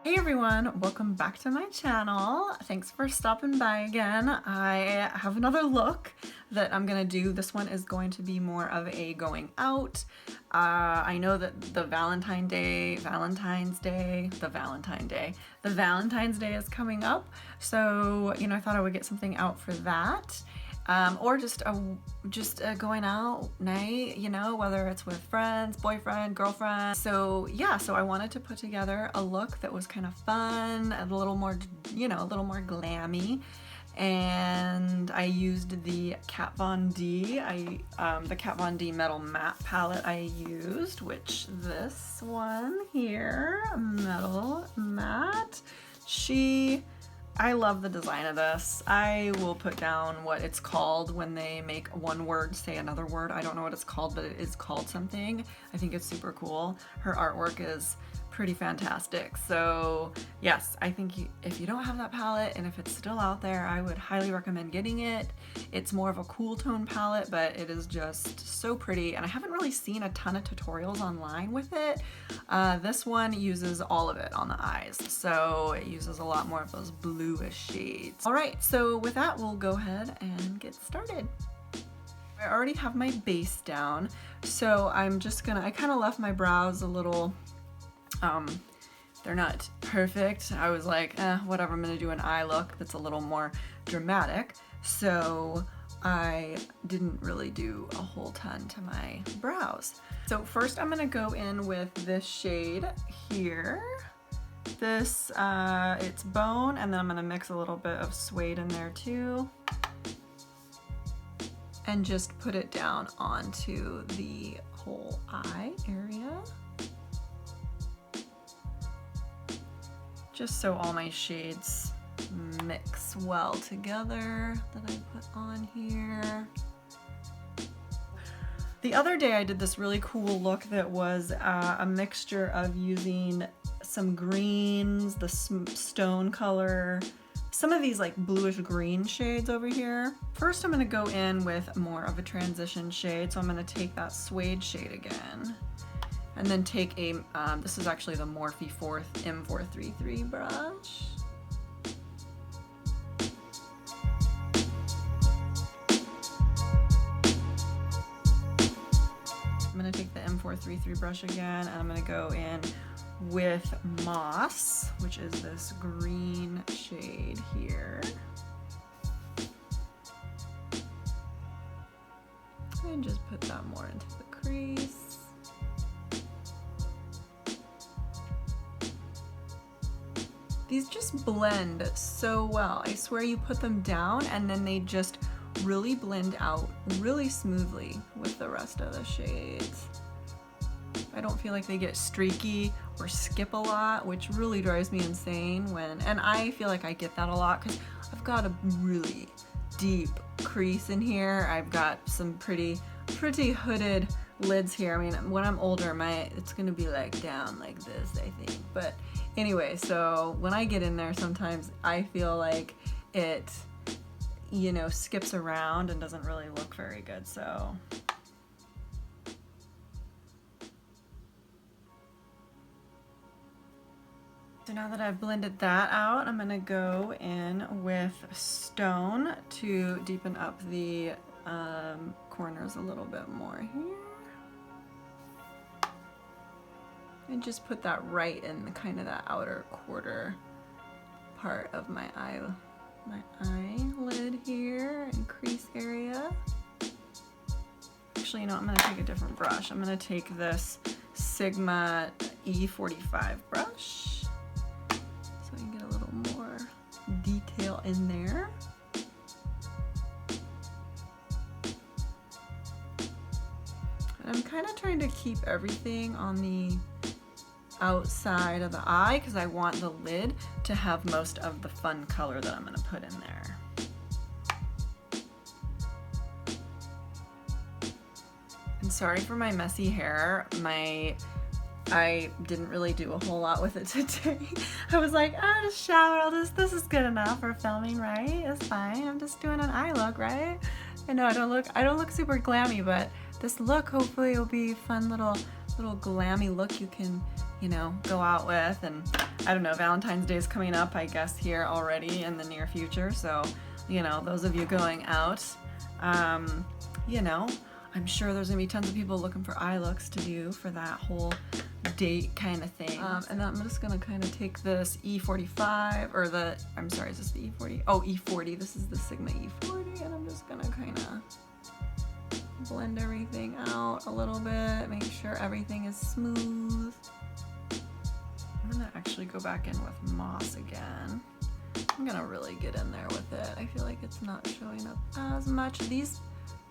Hey everyone, welcome back to my channel. Thanks for stopping by again. I have another look that I'm gonna do. This one is going to be more of a going out. I know that the Valentine's Day is coming up. So, you know, I thought I would get something out for that. Or just a going out night, you know, whether it's with friends, boyfriend, girlfriend. So yeah, so I wanted to put together a look that was kind of fun, a little more, you know, a little more glammy. And I used the Kat Von D, the Kat Von D Metal Matte palette I used, which this one here, Metal Matte, I love the design of this. I will put down what it's called when they make one word say another word. I don't know what it's called, but it is called something. I think it's super cool. Her artwork is pretty fantastic. So yes, I think if you don't have that palette and if it's still out there, I would highly recommend getting it. It's more of a cool tone palette, but it is just so pretty. And I haven't really seen a ton of tutorials online with it. This one uses all of it on the eyes. So it uses a lot more of those bluish shades. All right, so with that, we'll go ahead and get started. I already have my base down. So I'm just gonna, I kind of left my brows a little, they're not perfect. I was like, whatever, I'm gonna do an eye look that's a little more dramatic. So I didn't really do a whole ton to my brows. So first I'm gonna go in with this shade here. This, it's Bone, and then I'm gonna mix a little bit of Suede in there too. And just put it down onto the whole eye area. Just so all my shades mix well together that I put on here. The other day I did this really cool look that was a mixture of using some greens, the stone color, some of these like bluish green shades over here. First I'm gonna go in with more of a transition shade, so I'm gonna take that Suede shade again. And then take a, this is actually the Morphe M433 brush. I'm gonna take the M433 brush again, and I'm gonna go in with Moss, which is this green shade here. And just put that more into the crease. These just blend so well. I swear you put them down and then they just really blend out really smoothly with the rest of the shades. I don't feel like they get streaky or skip a lot, which really drives me insane and I feel like I get that a lot because I've got a really deep crease in here. I've got some pretty hooded lids here. I mean, when I'm older, it's gonna be like down like this, I think. But anyway, so when I get in there, sometimes I feel like it, you know, skips around and doesn't really look very good, so. So now that I've blended that out, I'm gonna go in with Stone to deepen up the corners a little bit more here. And just put that right in the kind of that outer quarter part of my eyelid here and crease area. Actually, you know, I'm gonna take a different brush. I'm gonna take this Sigma E45 brush so I can get a little more detail in there. And I'm kind of trying to keep everything on the outside of the eye because I want the lid to have most of the fun color that I'm going to put in there. And sorry for my messy hair. I didn't really do a whole lot with it today. I was like, I'll just shower, this is good enough for filming, right? It's fine. I'm just doing an eye look, right? I know I don't look super glammy, but this look hopefully will be a fun little glammy look you can, you know, go out with. And I don't know, Valentine's Day is coming up, I guess, here already in the near future. So, you know, those of you going out, you know, I'm sure there's gonna be tons of people looking for eye looks to do for that whole date kind of thing. And then I'm just gonna kind of take this E45, or I'm sorry, is this the E40? Oh, E40, this is the Sigma E40, and I'm just gonna kind of blend everything out a little bit, make sure everything is smooth. I'm gonna actually go back in with moss again. I'm gonna really get in there with it. I feel like it's not showing up as much. These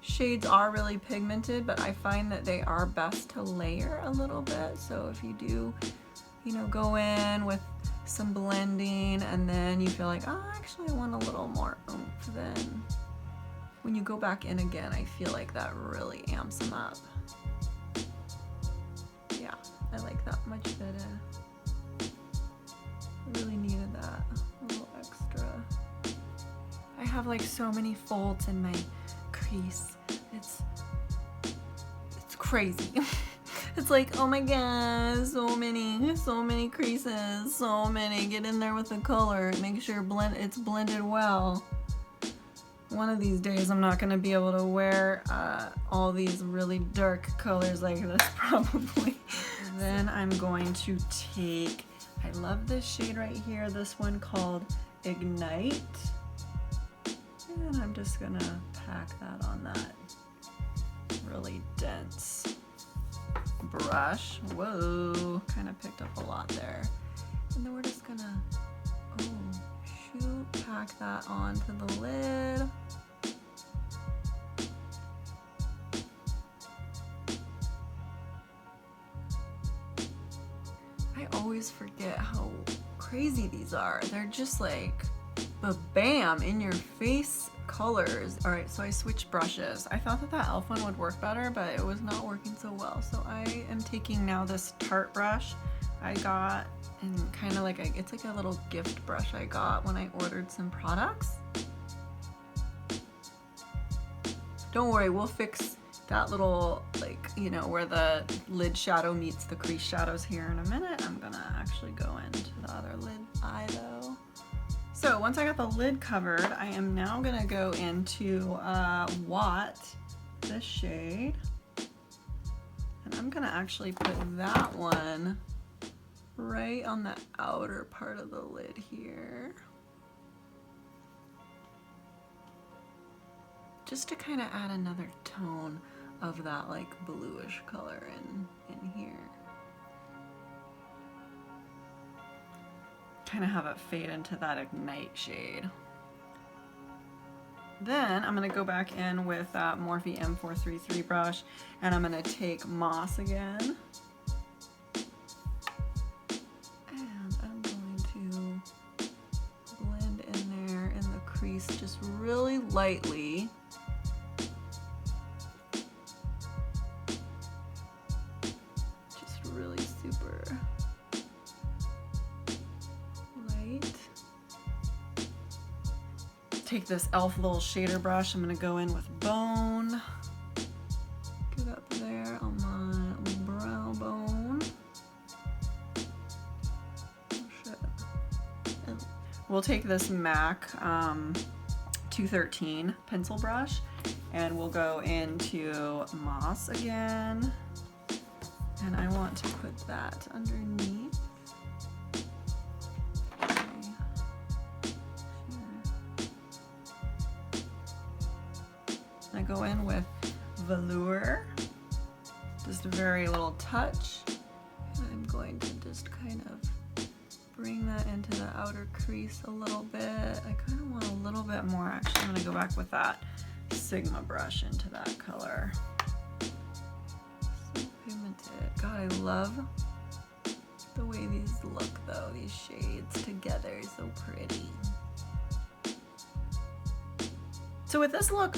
shades are really pigmented, but I find that they are best to layer a little bit. So if you do, you know, go in with some blending and then you feel like, oh, actually I want a little more oomph, then when you go back in again, I feel like that really amps them up. Yeah, I like that much better. Really needed that a little extra. I have like so many folds in my crease. It's crazy. It's like, oh my god, so many creases, so many. Get in there with the color, make sure it's blended well. One of these days I'm not gonna be able to wear all these really dark colors like this probably. And then I'm going to take, I love this shade right here, this one called Ignite. And I'm just gonna pack that on that really dense brush. Whoa, kind of picked up a lot there. And then we're just gonna, oh shoot, pack that onto the lid. I always forget how crazy these are. They're just like, bam, in your face colors. All right, so I switched brushes. I thought that e.l.f. one would work better, but it was not working so well. So I am taking now this Tarte brush I got, and kind of like, it's like a little gift brush I got when I ordered some products. Don't worry, we'll fix that little, like, you know, where the lid shadow meets the crease shadows here in a minute. I'm gonna actually go into the other lid eye though. So once I got the lid covered, I am now gonna go into What, this shade. And I'm gonna actually put that one right on the outer part of the lid here. Just to kind of add another tone of that like bluish color in here. Kind of have it fade into that Ignite shade. Then I'm going to go back in with Morphe M433 brush, and I'm going to take Moss again. And I'm going to blend in there in the crease just really lightly. Just really super light. Take this e.l.f. little shader brush. I'm going to go in with Bone. Get up there on my brow bone. Oh shit. And we'll take this MAC 213 pencil brush, and we'll go into Moss again. And I want to put that underneath. I go in with Velour, just a very little touch, and I'm going to just kind of bring that into the outer crease a little bit. I kind of want a little bit more. Actually, I'm going to go back with that Sigma brush into that color. So pigmented. God, I love the way these look though, these shades together, so pretty. So with this look,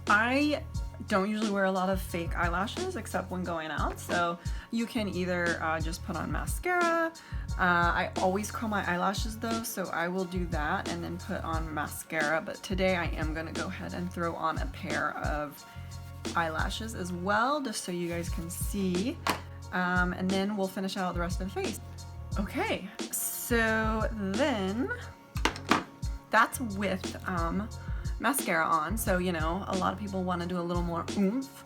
I don't usually wear a lot of fake eyelashes except when going out, so you can either just put on mascara. I always curl my eyelashes though, so I will do that and then put on mascara, but today I am going to go ahead and throw on a pair of eyelashes as well, just so you guys can see, and then we'll finish out the rest of the face. Okay, so then that's with mascara on. So, you know, a lot of people want to do a little more oomph.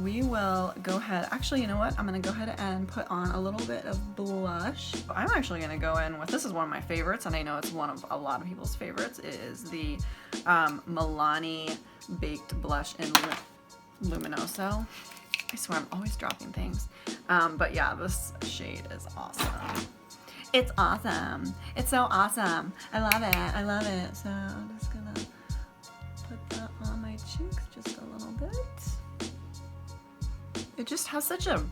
We will go ahead, actually, you know what? I'm gonna go ahead and put on a little bit of blush. I'm actually gonna go in with, this is one of my favorites, and I know it's one of a lot of people's favorites. It is the Milani Baked Blush in Luminoso. I swear I'm always dropping things. But yeah, this shade is awesome. It's awesome. It's so awesome. I love it. I love it. So I'm just gonna put that on my cheeks just a little bit. It just has such a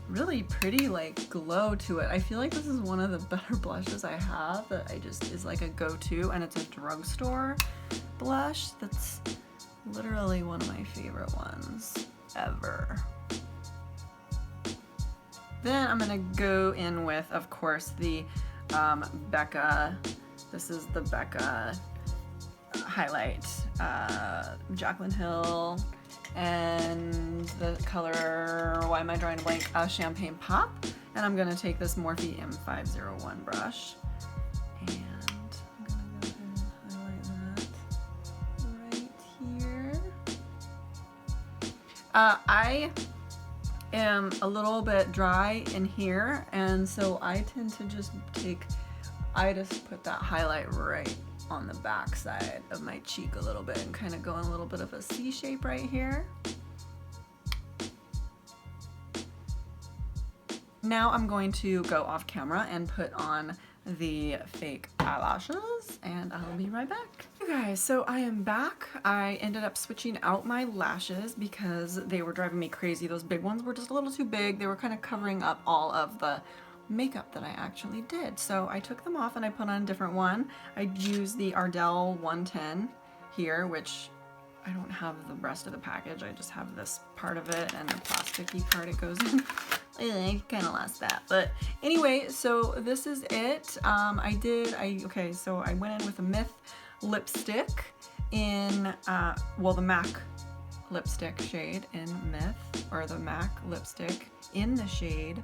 really pretty like glow to it. I feel like this is one of the better blushes I have that I just is like a go-to, and it's a drugstore blush. That's literally one of my favorite ones ever. Then I'm gonna go in with, of course, the Becca. This is the Becca highlight, Jaclyn Hill, and the color, why am I drawing a blank? Champagne Pop. And I'm gonna take this Morphe M501 brush, and I'm gonna go ahead and highlight that right here. I am a little bit dry in here, and so I tend to just I just put that highlight right on the back side of my cheek a little bit and kind of go in a little bit of a C shape right here. Now I'm going to go off camera and put on the fake eyelashes, and I'll be right back. You guys, so I am back. I ended up switching out my lashes because they were driving me crazy. Those big ones were just a little too big. They were kind of covering up all of the makeup that I actually did. So I took them off and I put on a different one. I used the Ardell 110 here, which I don't have the rest of the package. I just have this part of it and the plasticky part it goes in. I kind of lost that, but anyway, so this is it. Okay, so I went in with a Myth lipstick in, well, the MAC lipstick shade in Myth, or the MAC lipstick in the shade,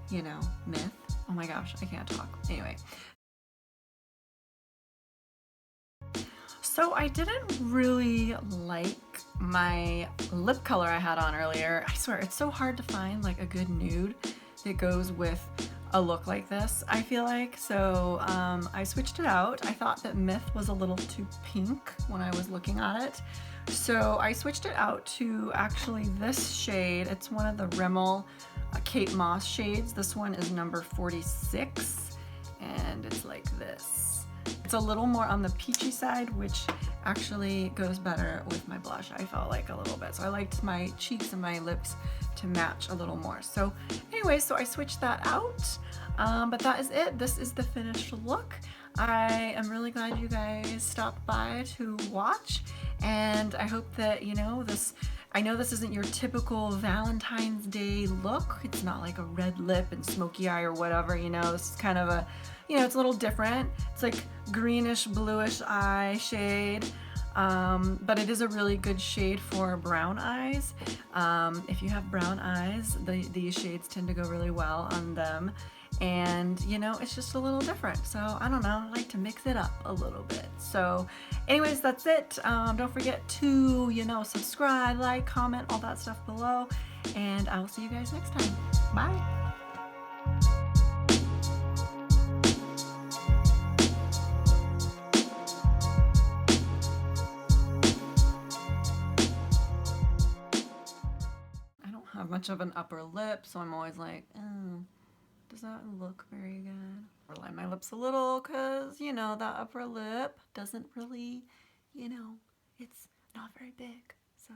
you know, Myth. Oh my gosh, I can't talk. Anyway. So I didn't really like my lip color I had on earlier. I swear, it's so hard to find like a good nude that goes with a look like this, I feel like. So I switched it out. I thought that Myth was a little too pink when I was looking at it. So I switched it out to actually this shade. It's one of the Rimmel Kate Moss shades. This one is number 46, and it's like this. It's a little more on the peachy side, which actually goes better with my blush, I felt like a little bit. So I liked my cheeks and my lips to match a little more. So anyway, so I switched that out, but that is it. This is the finished look. I am really glad you guys stopped by to watch, and I hope that, you know, I know this isn't your typical Valentine's Day look. It's not like a red lip and smoky eye or whatever, you know. This is kind of a, you know, it's a little different. It's like greenish bluish eye shade, but it is a really good shade for brown eyes. If you have brown eyes, these shades tend to go really well on them. And, you know, it's just a little different. So, I don't know, I like to mix it up a little bit. So, anyways, that's it. Don't forget to, you know, subscribe, like, comment, all that stuff below. And I will see you guys next time. Bye. I don't have much of an upper lip, so I'm always like, does that look very good? Or line my lips a little, because, you know, that upper lip doesn't really, you know, it's not very big, so.